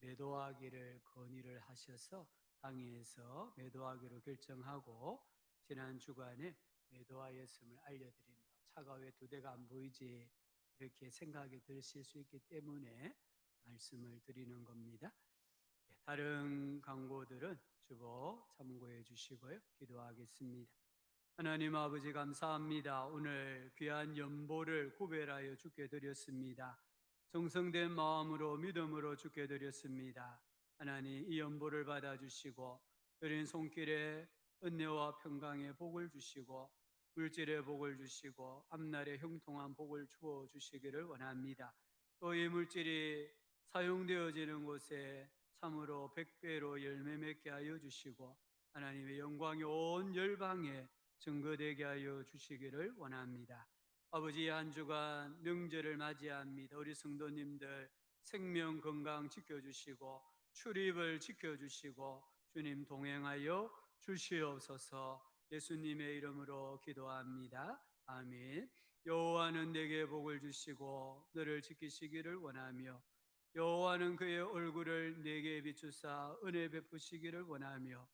매도하기를 건의를 하셔서 당회에서 매도하기로 결정하고 지난 주간에 매도하였음을 알려드립니다. 차가 왜 두 대가 안 보이지 이렇게 생각이 드실 수 있기 때문에 말씀을 드리는 겁니다. 다른 광고들은 주보 참고해 주시고요. 기도하겠습니다. 하나님 아버지 감사합니다. 오늘 귀한 연보를 구별하여 주께 드렸습니다. 정성된 마음으로 믿음으로 주께 드렸습니다. 하나님 이 연보를 받아주시고 드린 손길에 은혜와 평강의 복을 주시고 물질의 복을 주시고 앞날의 형통한 복을 주어 주시기를 원합니다. 또 이 물질이 사용되어지는 곳에 참으로 100배로 열매 맺게 하여 주시고 하나님의 영광이 온 열방에 증거되게 하여 주시기를 원합니다. 아버지 한 주간 명절을 맞이합니다. 우리 성도님들 생명 건강 지켜주시고 출입을 지켜주시고 주님 동행하여 주시옵소서. 예수님의 이름으로 기도합니다. 아멘. 여호와는 내게 복을 주시고 너를 지키시기를 원하며 여호와는 그의 얼굴을 내게 비추사 은혜 베푸시기를 원하며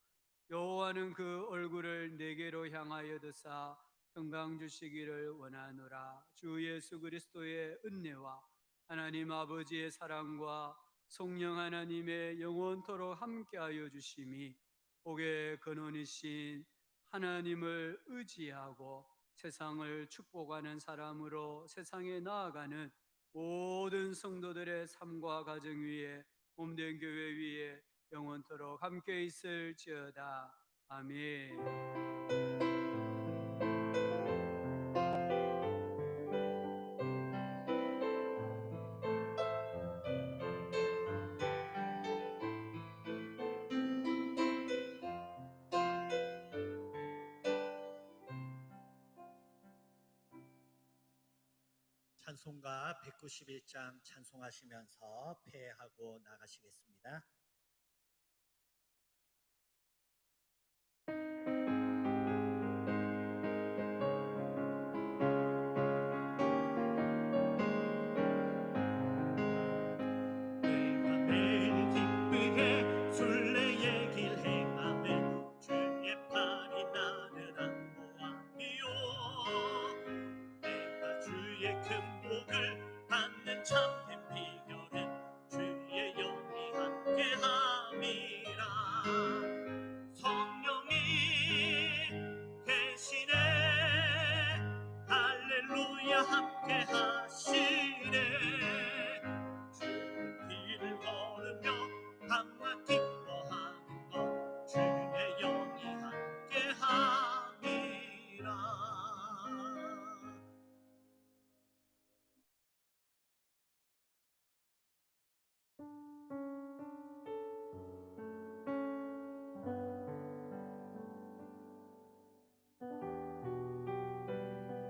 여호와는 그 얼굴을 내게로 향하여 드사 평강 주시기를 원하노라. 주 예수 그리스도의 은혜와 하나님 아버지의 사랑과 성령 하나님의 영원토록 함께하여 주심이 복의 근원이신 하나님을 의지하고 세상을 축복하는 사람으로 세상에 나아가는 모든 성도들의 삶과 가정 위에 몸된 교회 위에 영원토록 함께 있을지어다. 아멘. 찬송가 191장 찬송하시면서 폐하고 나가시겠습니다. 주의 큰